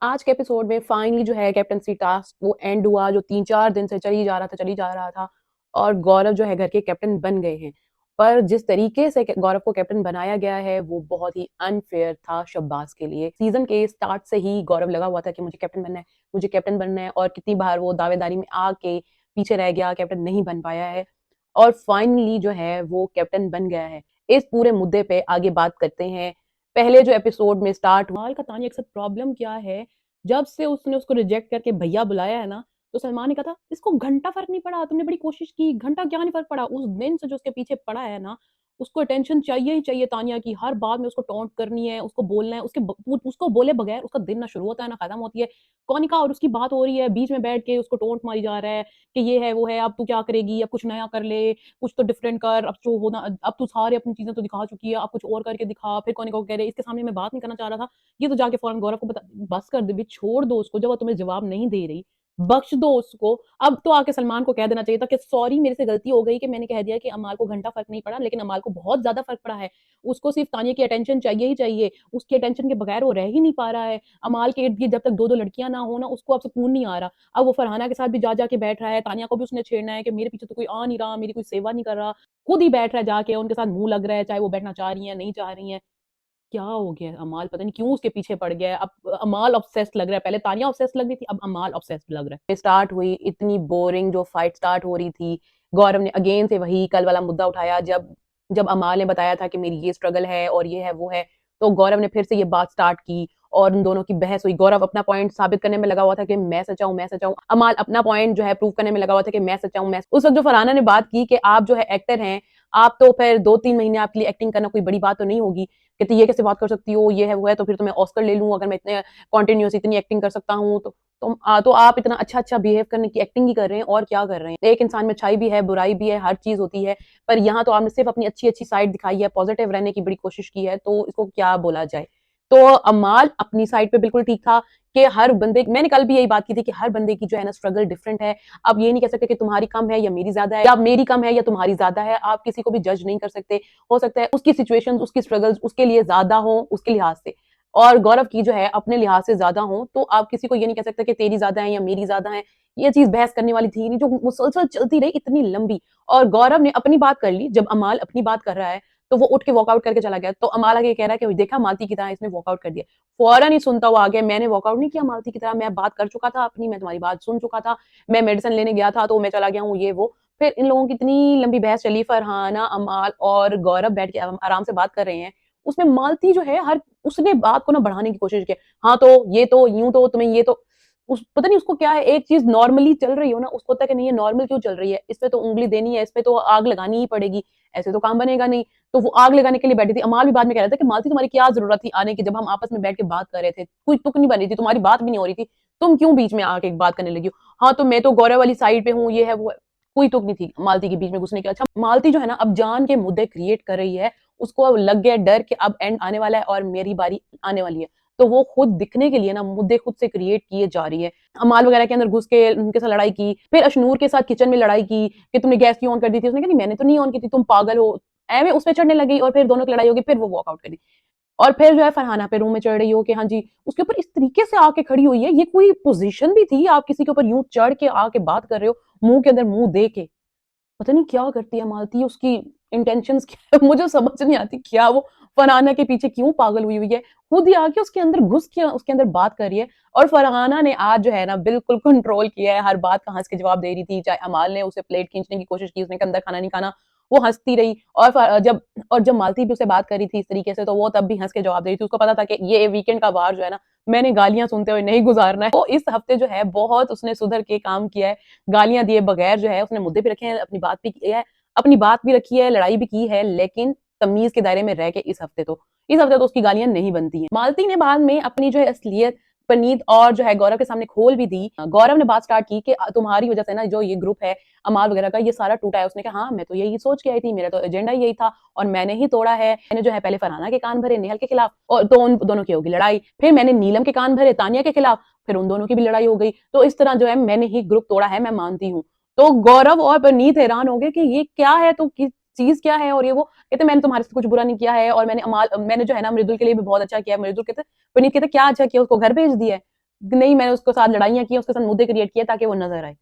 आज के एपिसोड में फाइनली जो है कैप्टनसी टास्क वो एंड हुआ, जो 3-4 दिन से चली जा रहा था और गौरव जो है घर के कैप्टन बन गए हैं। पर जिस तरीके से गौरव को कैप्टन बनाया गया है वो बहुत ही अनफेयर था शब्बास के लिए। सीजन के स्टार्ट से ही गौरव लगा हुआ था कि मुझे कैप्टन बनना है, मुझे कैप्टन बनना है, और कितनी बार वो दावेदारी में आके पीछे रह गया, कैप्टन नहीं बन पाया है और फाइनली जो है वो कैप्टन बन गया है। इस पूरे मुद्दे पे आगे बात करते हैं। पहले जो एपिसोड में स्टार्ट हुआ का तानिया के साथ प्रॉब्लम क्या है, जब से उसने उसको रिजेक्ट करके भैया बुलाया है ना, तो सलमान ने कहा था इसको घंटा फर्क नहीं पड़ा, तुमने बड़ी कोशिश की, घंटा क्या नहीं फर्क पड़ा। उस दिन से जो उसके पीछे पड़ा है ना, उसको अटेंशन चाहिए ही चाहिए। तानिया की हर बात में उसको टोंट करनी है, उसको बोलना है, उसको बोले बगैर उसका दिन ना शुरू होता है ना खत्म होती है। कौनिका और उसकी बात हो रही है, बीच में बैठ के उसको टोंट मारी जा रहा है कि ये है वो है, अब तू क्या करेगी, अब कुछ नया कर ले, कुछ तो डिफरेंट कर, अब जो होना, अब तू सारी अपनी चीजें तो दिखा चुकी है, अब कुछ और करके दिखा। फिर कौनिका को कह रहे इसके सामने मैं बात नहीं करना चाह रहा था, ये तो जाके फौरन गौरव को बता, बस कर दे भी, छोड़ दो उसको, जब वो तुम्हें जवाब नहीं दे रही बख्श दो उसको। अब तो आके सलमान को कह देना चाहिए था कि सॉरी मेरे से गलती हो गई कि मैंने कह दिया कि अमाल को घंटा फर्क नहीं पड़ा, लेकिन अमाल को बहुत ज्यादा फर्क पड़ा है। उसको सिर्फ तानिया की अटेंशन चाहिए ही चाहिए, उसकी अटेंशन के बगैर वो रह ही नहीं पा रहा है। अमाल के इर्द गिर्द जब तक दो दो लड़कियां ना हो ना, उसको अब सुकून नहीं आ रहा। अब वो फरहाना के साथ भी जा जाके बैठ रहा है, तानिया को भी उसने छेड़ना है कि मेरे पीछे तो कोई आ नहीं रहा, मेरी कोई सेवा नहीं कर रहा, खुद ही बैठ रहा है जाके, उनके साथ मुंह लग रहा है, चाहे वो बैठना चाह रही है नहीं चाह रही है। क्या हो गया अमाल, पता नहीं क्यों उसके पीछे पड़ गया है। अब अमाल ऑब्सेस्ड लग रहा है, पहले तानिया ऑब्सेस्ड लग रही थी, अब अमाल ऑब्सेस्ड लग रहा है। स्टार्ट हुई इतनी बोरिंग जो फाइट स्टार्ट हो रही थी, गौरव ने अगेन से वही कल वाला मुद्दा उठाया। जब जब अमाल ने बताया था कि मेरी ये स्ट्रगल है और ये है वो है, तो गौरव ने फिर से ये बात स्टार्ट की और उन दोनों की बहस हुई। गौरव अपना पॉइंट साबित करने में लगा हुआ था कि मैं सच्चा हूं, मैं सच्चा हूं। अमाल अपना पॉइंट जो है प्रूव करने में लगा हुआ था कि मैं सच्चा हूं। मैं उस वक्त जो फरहाना ने बात की कि आप जो है एक्टर हैं, आप तो फिर 2-3 महीने आपके लिए एक्टिंग करना कोई बड़ी बात तो नहीं होगी, कहती ये कैसे बात कर सकती हो, ये है वो है, तो फिर तो मैं ऑस्कर ले लूं, अगर मैं इतने कॉन्टिन्यूस इतनी एक्टिंग कर सकता हूँ तो आप इतना अच्छा अच्छा बिहेव करने की एक्टिंग ही कर रहे हैं और क्या कर रहे हैं। एक इंसान में अच्छाई भी है, बुराई भी है, हर चीज होती है, पर यहाँ तो आपने सिर्फ अपनी अच्छी अच्छी साइड दिखाई है, पॉजिटिव रहने की बड़ी कोशिश की है, तो इसको क्या बोला जाए। तो अमाल अपनी साइड पे बिल्कुल ठीक था कि हर बंदे, मैंने कल भी यही बात की थी कि हर बंदे की जो है ना स्ट्रगल डिफरेंट है। अब ये नहीं कह सकते कि तुम्हारी कम है या मेरी ज्यादा है, या मेरी कम है या तुम्हारी ज्यादा है, आप किसी को भी जज नहीं कर सकते। हो सकता है उसकी सिचुएशंस, उसकी स्ट्रगल्स उसके लिए ज्यादा हो उसके लिहाज से, और गौरव की जो है अपने लिहाज से ज्यादा हो, तो आप किसी को ये नहीं कह सकते कि तेरी ज्यादा है या मेरी ज्यादा है। ये चीज बहस करने वाली थी नहीं, जो मुसलसल चलती रही इतनी लंबी। और गौरव ने अपनी बात कर ली, जब अमाल अपनी बात कर रहा है तो वो उठ के वॉकआउट करके चला गया, तो अमाल आगे कह रहा है कि देखा मालती की तरह इसने वॉकआउट कर दिया। फौरन ही सुनता हुआ आ गया, मैंने वॉकआउट नहीं किया मालती की तरह, मैं बात कर चुका था अपनी, मैं तुम्हारी बात सुन चुका था, मैं मेडिसिन लेने गया था तो मैं चला गया हूँ, ये वो। फिर इन लोगों की इतनी लंबी बहस चली, फरहाना अमाल और गौरव बैठ के आराम से बात कर रहे हैं। उसमें मालती जो है हर, उसने बात को ना बढ़ाने की कोशिश की। हाँ तो ये तो यूं तो तुम्हें ये तो, उस पता नहीं उसको क्या है, एक चीज नॉर्मली चल रही हो ना उसको होता है कि नहीं ये नॉर्मल क्यों चल रही है, इस पे तो उंगली देनी है, इस पे तो आग लगानी ही पड़ेगी, ऐसे तो काम बनेगा नहीं। तो वो आग लगाने के लिए बैठी थी। अमाल भी बाद में कह रहा था कि मालती तुम्हारी क्या जरूरत थी आने की, जब हम आपस में बैठ के बात कर रहे थे, कोई तुक नहीं बनी थी, तुम्हारी बात भी नहीं हो रही थी, तुम क्यों बीच में आके बात करने लगी हो। हाँ तो मैं तो गौरव वाली साइड पे हूँ, ये है वो है। कोई तुक नहीं थी मालती के बीच में घुसने की। अच्छा मालती जो है ना अब जान के मुद्दे क्रिएट कर रही है, उसको अब लग गया डर कि अब एंड आने वाला है और मेरी बारी आने वाली है, तो वो खुद दिखने के लिए ना मुद्दे खुद से क्रिएट किए जा रही है। अमाल वगैरह के अंदर घुस के उनके साथ लड़ाई की, फिर अशनूर के साथ किचन में लड़ाई की कि तुमने गैस क्यों ऑन कर दी थी, उसने कहा नहीं मैंने तो नहीं ऑन की थी, तुम पागल हो, एवे उस पे चढ़ने लगी और फिर दोनों की लड़ाई होगी, फिर वो वॉकआउट करी। और फिर जो है फरहाना पे रूम में चढ़ रही हो कि हाँ जी, उसके ऊपर इस तरीके से आके खड़ी हुई है, ये कोई पोजीशन भी थी, आप किसी के ऊपर यूं चढ़ के आके बात कर रहे हो, मुंह के अंदर मुंह दे के। पता नहीं क्या करती है मालती, उसकी इंटेंशंस क्या है मुझे समझ नहीं आती, क्या वो फरहाना के पीछे क्यों पागल हुई हुई है, खुद ही आके उसके अंदर घुस के उसके अंदर बात कर रही है। और फरहाना ने आज जो है ना बिल्कुल कंट्रोल किया है, हर बात का हंस के जवाब दे रही थी, चाहे अमाल ने उसे प्लेट खींचने की कोशिश की, उसने अंदर खाना नहीं खाना, वो हंसती रही। और जब मालती भी उसे बात करी थी इस तरीके से, तो वो तब भी हंस के जवाब दे रही थी, उसको पता था कि ये वीकेंड का वार जो है ना मैंने गालियां सुनते हुए नहीं गुजारना है। तो इस हफ्ते जो है बहुत उसने सुधर के काम किया है, गालियां दिए बगैर जो है उसने मुद्दे भी रखे हैं, अपनी बात भी की है, अपनी बात भी रखी है, लड़ाई भी की है, लेकिन तमीज के दायरे में रह के। इस हफ्ते तो उसकी गालियां नहीं बनती हैं। मालती ने बाद में अपनी जो है असलियत पनीत और जो है गौरव के सामने खोल भी दी। गौरव ने बात स्टार्ट की कि तुम्हारी वजह से ना जो ये ग्रुप है अमाल वगैरह का, ये सारा टूटा है। उसने कहा हाँ मैं तो यही सोच के आई थी, मेरा तो एजेंडा यही था और मैंने ही तोड़ा है। मैंने जो है पहले फरहाना के कान भरे नेहल के खिलाफ, और तो उन दोनों की होगी लड़ाई, फिर मैंने नीलम के कान भरे तानिया के खिलाफ, फिर उन दोनों की भी लड़ाई हो गई। तो इस तरह जो है मैंने ही ग्रुप तोड़ा है, मैं मानती हूँ। तो गौरव और पनीत हैरान हो गए कि ये क्या है, तो चीज क्या है, और ये वो कहते मैंने तुम्हारे से कुछ बुरा नहीं किया है, और मैंने जो है ना मृदुल के लिए भी बहुत अच्छा किया है। मृदुल कहते पनीत कहते क्या अच्छा किया, उसको घर भेज दिया है। नहीं, मैंने उसके साथ लड़ाइयाँ की, उसके साथ मुद्दे क्रिएट किए ताकि वो नज़र आए।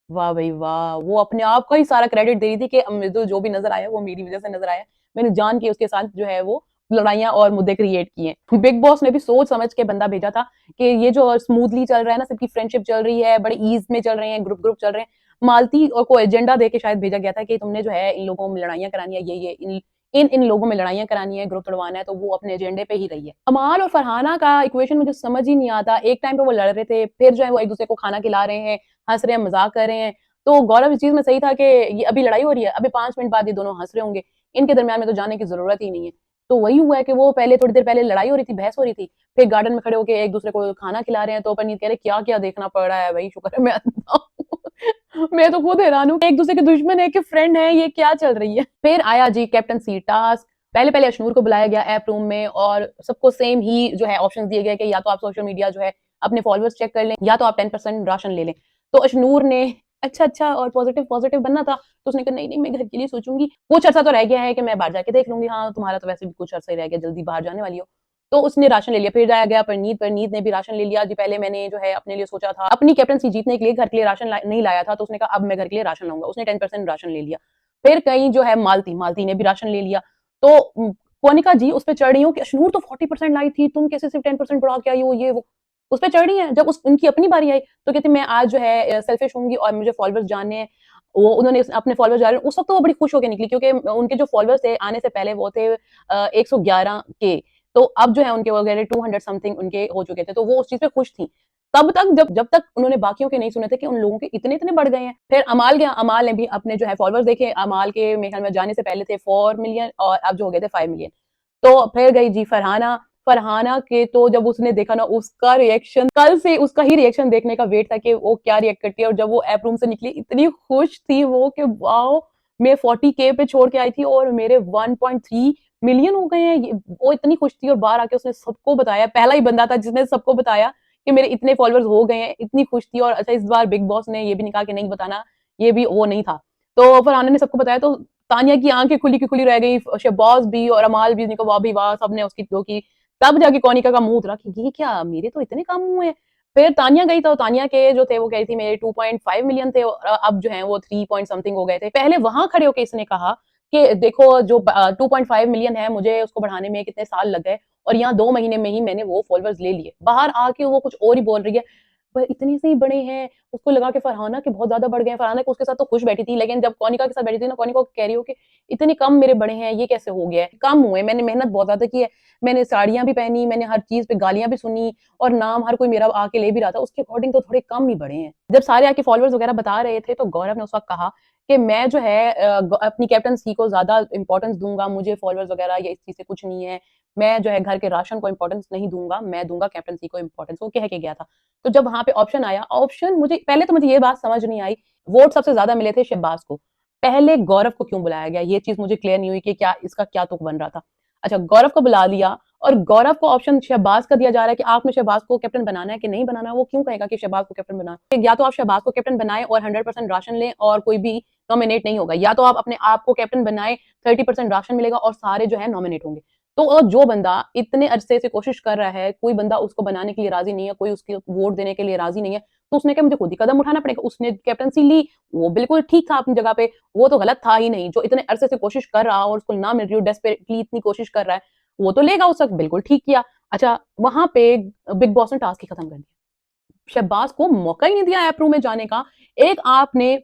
वाह भई वाह! वो अपने आप का ही सारा क्रेडिट दे रही थी कि मृदुल जो भी नज़र आया वो मेरी वज़ह से नज़र आया। मैंने जान के उसके साथ जो है वो लड़ाइयाँ और मुद्दे क्रिएट किए। बिग बॉस ने भी सोच समझ के बंदा भेजा था कि ये जो स्मूथली चल रहा है ना, सबकी फ्रेंडशिप चल रही है, बड़े ईज़ में चल रहे हैं, ग्रुप-ग्रुप चल रहे हैं। मालती और को एजेंडा दे के शायद भेजा गया था कि तुमने जो है इन लोगों में लड़ाइयाँ करानी है, ये इन लोगों में लड़ाइयाँ करानी है, ग्रुप तोड़वाना है, तो वो अपने एजेंडे पे ही रही है। अमाल और फरहाना का इक्वेशन मुझे समझ ही नहीं आता। एक टाइम पे वो लड़ रहे थे, फिर जो है वो एक-दूसरे को खाना खिला रहे हैं, हँस रहे हैं, मज़ाक कर रहे हैं। तो गौरव इस चीज़ में सही था कि ये अभी लड़ाई हो रही है, अभी 5 मिनट बाद ये दोनों हँस रहे होंगे, इनके दरमियान में तो जाने की ज़रूरत ही नहीं है। तो वही हुआ है कि वो पहले थोड़ी देर पहले लड़ाई हो रही थी, बहस हो रही थी, फिर गार्डन में खड़े होके एक-दूसरे को खाना खिला रहे हैं, तो परनीत कह रहे क्या-क्या देखना पड़ रहा है भई, शुक्र है मैं अंधा हूँ। मैं तो खुद हैरान हूँ, एक-दूसरे के दुश्मन है कि फ्रेंड है, ये क्या चल रही है? फिर आया जी कैप्टेंसी टास्क, पहले-पहले अशनूर को बुलाया गया ऐप रूम में और सबको सेम ही जो है ऑप्शंस दिए गए कि या तो आप सोशल मीडिया जो है अपने फॉलोअर्स चेक कर लें, या तो आप 10% राशन ले लें। तो अशनूर ने अच्छा और पॉजिटिव बनना था, तो उसने कहा नहीं मैं घर के लिए सोचूँगी। कुछ अर्सा तो रह गया है कि मैं बाहर जाके देख लूँगी, हाँ, तुम्हारा तो वैसे भी कुछ अर्सा ही रह गया, जल्दी बाहर जाने वाली हो। तो उसने राशन ले लिया, फिर जाया गया परनीत ने भी राशन ले लिया। जी पहले मैंने जो है अपने लिए सोचा था, अपनी कैप्टेंसी जीतने के लिए घर के लिए राशन नहीं लाया था, तो उसने कहा अब मैं घर के लिए राशन लाऊँगा। उसने 10% राशन ले लिया। फिर कहीं जो है मालती ने भी राशन ले लिया। तो कोनिका जी उस पे चढ़ रही हूँ कि अशनूर तो 40% लाई थी, तुम कैसे सिर्फ 10% बढ़ा के आई हो, ये वो। उस पे चढ़ रही हैं। जब उनकी अपनी बारी आई तो कहती मैं आज जो है सेल्फिश होंगी और मुझे फॉलोअर्स जानने हैं। वो उन्होंने अपने फॉलोअर्स जाने उस वक्त तो वो बड़ी खुश होकर निकली क्योंकि उनके जो फॉलोअर्स थे आने से पहले वो थे 111 के। तो अब जो है उनके वगैरह 200 समथिंग उनके हो चुके थे, तो वो उस चीज पे खुश थी। तब तक जब तक उन्होंने बाकियों के नहीं सुने थे कि उन लोगों के इतने बढ़ गए हैं। फिर अमाल गया, अमाल ने भी अपने जो है फॉलोअर्स देखे। अमाल के मेरे ख्याल में जाने से पहले थे 4 मिलियन और अब जो हो गए थे 5 मिलियन। तो फिर गई जी फरहाना। फरहाना के तो जब उसने देखा ना उसका रिएक्शन, कल से उसका ही रिएक्शन देखने का वेट था कि वो क्या रिएक्ट करती है। और जब वो ऐप रूम से निकली इतनी खुश थी वो कि वाओ, मैं 40K पे छोड़ के आई थी और मेरे 1.3 मिलियन हो गए हैं। वो इतनी खुश थी और बाहर आके उसने सबको बताया, पहला ही बंदा था जिसने सबको बताया कि मेरे इतने फॉलोअर्स हो गए हैं। इतनी खुश थी। और अच्छा इस बार बिग बॉस ने ये भी नहीं कहा कि नहीं बताना, ये भी वो नहीं था। तो फरहाना ने सबको बताया, तो तानिया की आंखें खुली की खुली रह गई, शहबाज भी और अमाल भी ने कहा वाह भी वाह, सबने उसकी दो की। तब जाके कोनिका का मुंह उतरा कि ये क्या, मेरे तो इतने कम हुए हैं। फिर तानिया गई तो तानिया के जो थे वो कह रही थी मेरे 2.5 मिलियन थे और अब जो है वो 3 पॉइंट समथिंग हो गए थे। पहले वहां खड़े होकर इसने कहा कि देखो जो 2.5 मिलियन है मुझे उसको बढ़ाने में कितने साल लग गए और यहाँ 2 महीने में ही मैंने वो फॉलोअर्स ले लिए। बाहर आके वो कुछ और ही बोल रही है, पर इतने से ही बड़े हैं। उसको लगा कि फरहाना के बहुत ज्यादा बढ़ गए हैं। फरहाना को उसके साथ तो खुश बैठी थी, लेकिन जब कोनिका के साथ बैठी थी ना, कोनिका को कह रही हो कि इतने कम मेरे बड़े हैं, ये कैसे हो गया है? कम हुए, मैंने मेहनत बहुत ज्यादा की है, मैंने साड़ियां भी पहनी, मैंने हर चीज पे गालियां भी सुनी और नाम हर कोई मेरा आके ले भी रहा था, उसके अकॉर्डिंग तो थोड़े कम ही बढ़े हैं। जब सारे आके फॉलोअर्स वगैरह बता रहे थे तो गौरव ने उस वक्त कहा कि मैं जो है अपनी कैप्टनसी को ज्यादा इंपॉर्टेंस दूंगा, मुझे फॉलोअर्स वगैरह या इस चीज से कुछ नहीं है। मैं जो है घर के राशन को इंपॉर्टेंस नहीं दूंगा, मैं दूंगा कैप्टनसी को इंपॉर्टेंस। वो कह के गया था। तो जब वहां पे ऑप्शन आया, ऑप्शन मुझे पहले तो मुझे ये बात समझ नहीं आई, वोट सबसे ज्यादा मिले थे शहबाज को, पहले गौरव को क्यों बुलाया गया, ये चीज मुझे क्लियर नहीं हुई कि क्या इसका क्या तुक बन रहा था। अच्छा, गौरव को बुला लिया और गौरव को ऑप्शन शहबाज का दिया जा रहा है कि आपने शहबाज को कैप्टन बनाना है कि नहीं बनाना। वो क्यों कहेगा कि शहबाज को कैप्टन बना, या तो आप शहबाज को कैप्टन बनाए और 100% राशन लें और कोई भी नॉमिनेट नहीं होगा, या तो आप अपने आप को कैप्टन बनाए, 30% राशन मिलेगा और सारे जो है नॉमिनेट होंगे। तो जो बंदा इतने अरसे से कोशिश कर रहा है, कोई बंदा उसको बनाने के लिए राजी नहीं है, कोई उसके वोट देने के लिए राजी नहीं है, तो उसने कहा मुझे खुद ही कदम उठाना पड़ेगा। उसने कैप्टनसी ली, वो बिल्कुल ठीक था अपनी जगह पे, वो तो गलत था ही नहीं। जो इतने अरसे से कोशिश कर रहा और उसको ना मिल रही हो, डेस्परेटली इतनी कोशिश कर रहा है, वो तो लेगा उस वक्त, बिल्कुल ठीक किया। अच्छा, वहां पे बिग बॉस ने टास्क ही खत्म कर दिया, शहबाज को मौका ही नहीं दिया ऐप रूम में जाने का। एक आपने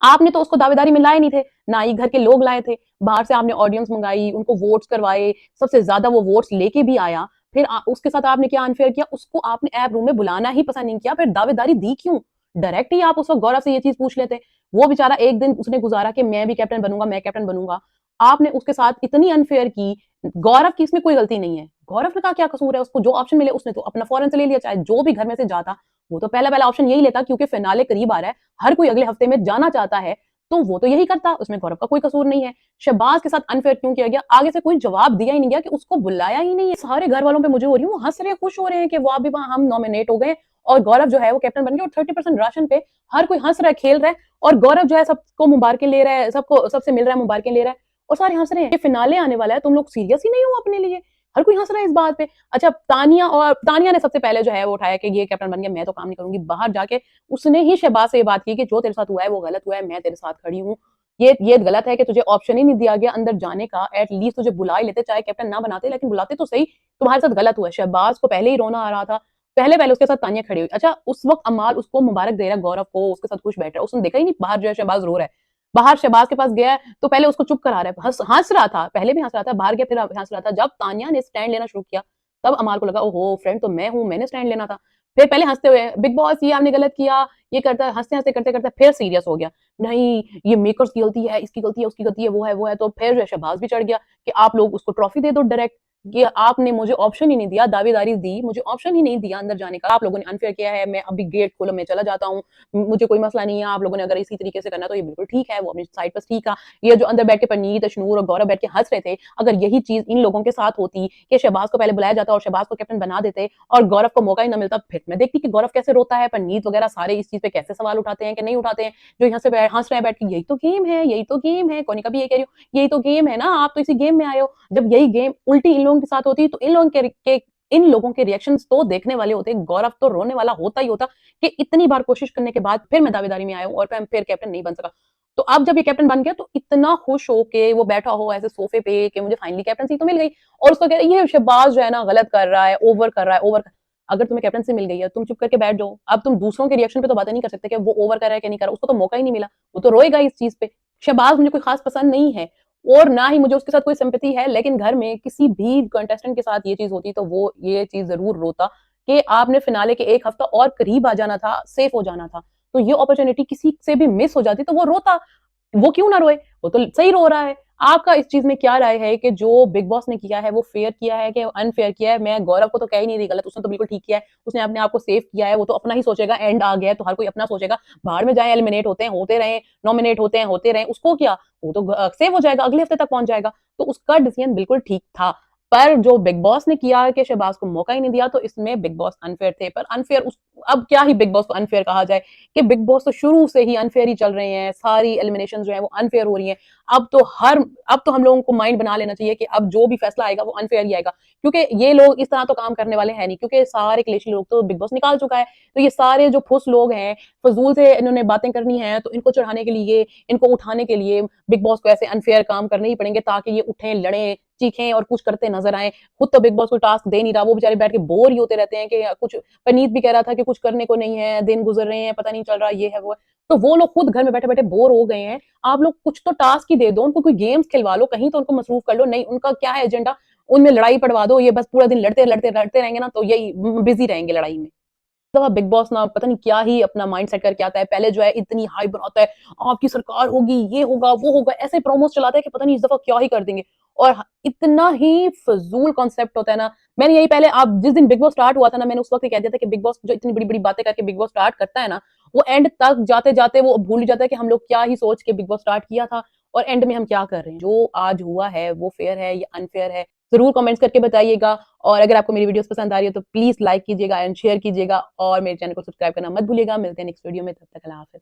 आपने तो उसको दावेदारी में लाए नहीं थे, ना ही घर के लोग लाए थे। बाहर से आपने ऑडियंस मंगाई, उनको वोट्स करवाए, सबसे ज्यादा वो वोट्स लेके भी आया। फिर उसके साथ आपने क्या अनफेयर किया, उसको आपने ऐप रूम में बुलाना ही पसंद नहीं किया, फिर दावेदारी दी क्यों? डायरेक्ट ही आप उस वक्त गौरव से ये चीज पूछ लेते। वो बेचारा एक दिन उसने गुजारा कि मैं भी कैप्टन बनूंगा, मैं कैप्टन बनूंगा। आपने उसके साथ इतनी अनफेयर की। गौरव की इसमें कोई गलती नहीं है, गौरव का क्या कसूर है? उसको जो ऑप्शन मिले उसने तो अपना फौरन से ले लिया, चाहे जो भी घर में से जाता वो तो पहला पहला ऑप्शन यही लेता, क्योंकि फिनाले करीब आ रहा है, हर कोई अगले हफ्ते में जाना चाहता है, तो वो तो यही करता, उसमें गौरव का कोई कसूर नहीं है। शहबाज के साथ अनफेयर क्यों किया गया? आगे से कोई जवाब दिया ही नहीं गया कि उसको बुलाया ही नहीं है। सारे घर वालों पे मुझे हो रही हूँ, हंस रहे हैं, खुश हो रहे हैं कि वाह भी वाह, हम नॉमिनेट हो गए और गौरव जो है वो कैप्टन बन गया और 30% राशन पे हर कोई हंस रहा है, खेल रहा है और गौरव जो है सबको मुबारकें ले रहा है, सबको सबसे मिल रहा है, मुबारकें ले रहा है और सारे हंस रहे हैं। ये फिनाले आने वाला है, तुम लोग सीरियस ही नहीं हो अपने लिए। हर कोई हँस रहा है इस बात पे। अच्छा, तानिया ने सबसे पहले जो है वो उठाया कि ये कैप्टन बन गया, मैं तो काम नहीं करूँगी। बाहर जाके उसने ही शहबाज से ये बात की कि जो तेरे साथ हुआ है वो गलत हुआ है, मैं तेरे साथ खड़ी हूँ। ये गलत है कि तुझे ऑप्शन ही नहीं दिया गया अंदर जाने का, एट लीस्ट तुझे बुला ही लेते, चाहे कैप्टन ना बनाते लेकिन बुलाते तो सही, तुम्हारे साथ गलत हुआ है। शहबाज को पहले ही रोना आ रहा था, पहले-पहले उसके साथ तानिया खड़ी हुई। अच्छा, उस वक़्त अमाल उसको मुबारक दे रहा है गौरव को, उसके साथ खुश बैठ रहा है, उसने देखा ही नहीं बाहर जो है शहबाज रो रहा है। बाहर शहबाज के पास गया है, तो पहले उसको चुप करा रहा है, हँस रहा था, पहले भी हँस रहा था, बाहर गया फिर हँस रहा था। जब तानिया ने स्टैंड लेना शुरू किया, तब अमाल को लगा ओहो! फ्रेंड तो मैं हूँ, मैंने स्टैंड लेना था। फिर पहले हँसते हुए, बिग बॉस ये आपने गलत किया, ये करता है, हँसते-हँसते, करते-करते फिर सीरियस हो गया। नहीं, ये मेकर्स की गलती है, इसकी गलती है, उसकी गलती है, वो है, तो फिर जो है शहबाज भी चढ़ गया कि आप लोग उसको ट्रॉफी दे दो डायरेक्ट। कि आपने मुझे ऑप्शन ही नहीं दिया, दावेदारी दी, मुझे ऑप्शन ही नहीं दिया अंदर जाने का। आप लोगों ने अनफेयर किया है, मैं अभी गेट खोलो, मैं चला जाता हूँ, मुझे कोई मसला नहीं है, आप लोगों ने अगर इसी तरीके से करना तो ये बिल्कुल ठीक है, वो अपनी साइड पर ठीक है। ये जो अंदर बैठ के परनीत, अशनूर और गौरव बैठ के हंस रहे थे, अगर यही चीज इन लोगों के साथ होती कि शहबाज को पहले बुलाया जाता और शहबाज को कैप्टन बना देते और गौरव को मौका ही ना मिलता, फिर मैं देखती कि गौरव कैसे रोता है, परनीत वगैरह सारे इस चीज पे कैसे सवाल उठाते हैं कि नहीं उठाते हैं, जो यहाँ से हंस रहे हैं बैठ के, यही तो गेम है, यही तो गेम है, कोनिका भी ये कह रही हो, यही तो गेम है ना, आप तो इसी गेम में आए हो। जब यही गेम उल्टी इन लोगों के साथ होती तो इन लोगों के रिएक्शंस तो देखने वाले होते, गौरव तो रोने वाला होता ही होता कि इतनी बार कोशिश करने के बाद फिर मैं दावेदारी में आया हूँ और फिर कैप्टन नहीं बन सका। तो अब जब ये कैप्टन बन गया तो इतना खुश हो के वो बैठा हो ऐसे सोफे पे कि मुझे फाइनली कैप्टनसी तो मिल गई, और उसको कह रहा है ये शहबाज जो है ना गलत कर रहा है, ओवर कर रहा है, अगर तुम्हें कैप्टनसी मिल गई है तुम चुप करके बैठ जाओ, अब तुम दूसरों के रिएक्शन पे तो बातें नहीं कर सकते कि वो ओवर कर रहा है कि नहीं कर रहा, उसको तो मौका ही नहीं मिला, वो तो रोएगा इस चीज पे। शहबाज मुझे कोई खास पसंद नहीं है और ना ही मुझे उसके साथ कोई सिंपैथी है, लेकिन घर में किसी भी कंटेस्टेंट के साथ ये चीज होती तो वो ये चीज जरूर रोता कि आपने फिनाले के एक हफ्ता और करीब आ जाना था, सेफ हो जाना था, तो ये अपॉर्चुनिटी किसी से भी मिस हो जाती तो वो रोता। वो क्यों ना रोए, वो तो सही रो रहा है। आपका इस चीज में क्या राय है कि जो बिग बॉस ने किया है वो फेयर किया है कि अनफेयर किया है? मैं गौरव को तो कह ही नहीं रही गलत, उसने तो बिल्कुल ठीक किया है, उसने अपने आप को सेव किया है, वो तो अपना ही सोचेगा, एंड आ गया है तो हर कोई अपना सोचेगा, बाहर में जाए, एलिमिनेट होते हैं होते रहे, नॉमिनेट होते रहे, उसको क्या, वो तो सेव हो जाएगा, अगले हफ्ते तक पहुंच जाएगा। तो उसका डिसीजन बिल्कुल ठीक था। पर जो बिग बॉस ने किया कि शहबाज को मौका ही नहीं दिया, तो इसमें बिग बॉस अनफेयर थे। पर अनफेयर अब क्या ही बिग बॉस को अनफेयर कहा जाए कि बिग बॉस तो शुरू से ही अनफेयर ही चल रहे हैं, सारी एलिमिनेशन जो है वो अनफेयर हो रही है। अब तो हम लोगों को माइंड बना लेना चाहिए कि अब जो भी फैसला आएगा वो अनफेयर ही आएगा, क्योंकि ये लोग इस तरह तो काम करने वाले हैं नहीं, क्योंकि सारे क्लेशी लोग तो बिग बॉस निकाल चुका है। तो ये सारे जो फुस लोग हैं, फजूल से इन्होंने बातें करनी है, तो इनको चढ़ाने के लिए, इनको उठाने के लिए बिग बॉस को ऐसे अनफेयर काम करने ही पड़ेंगे ताकि ये उठें, लड़ें, चीखें और कुछ करते नजर आए। खुद तो बिग बॉस कोई टास्क दे नहीं रहा, वो बेचारे बैठ के बोर ही होते रहते हैं कि कुछ, पनीत भी कह रहा था कि कुछ करने को नहीं है, दिन गुजर रहे हैं, पता नहीं चल रहा, ये है वो है। तो वो लोग खुद घर में बैठे बैठे बोर हो गए हैं। आप लोग कुछ तो टास्क ही दे दो उनको, कोई गेम्स खिलवा लो, कहीं तो उनको मसरूफ कर लो। नहीं, उनका क्या है एजेंडा, उनमें लड़ाई पड़वा दो, ये बस पूरा दिन लड़ते रहेंगे ना, तो यही बिजी रहेंगे लड़ाई में। दफा बिग बॉस ना पता नहीं क्या ही अपना माइंड सेट करके आता है, पहले जो है इतनी हाइप बनाता है, आपकी सरकार होगी, ये होगा, वो होगा, ऐसे प्रोमोस चलाता है कि पता नहीं इस दफा क्या ही कर देंगे। और इतना ही फजूल कॉन्सेप्ट होता है ना। मैंने यही पहले, आप जिस दिन बिग बॉस स्टार्ट हुआ था ना, मैंने उस वक्त ही कह दिया था कि बिग बॉस जो इतनी बड़ी बड़ी बातें करके बिग बॉस स्टार्ट करता है ना, वो एंड तक जाते जाते वो भूल ही जाता है कि हम लोग क्या ही सोच के बिग बॉस स्टार्ट किया था और एंड में हम क्या कर रहे हैं। जो आज हुआ है वो फेयर है या अनफेयर है, जरूर कमेंट्स करके बताइएगा। और अगर आपको मेरी वीडियोस पसंद आ रही है तो प्लीज लाइक कीजिएगा एंड शेयर कीजिएगा और मेरे चैनल को सब्सक्राइब करना मत भूलिएगा। मिलते हैं नेक्स्ट वीडियो में, तब तक अल्लाह हाफिज।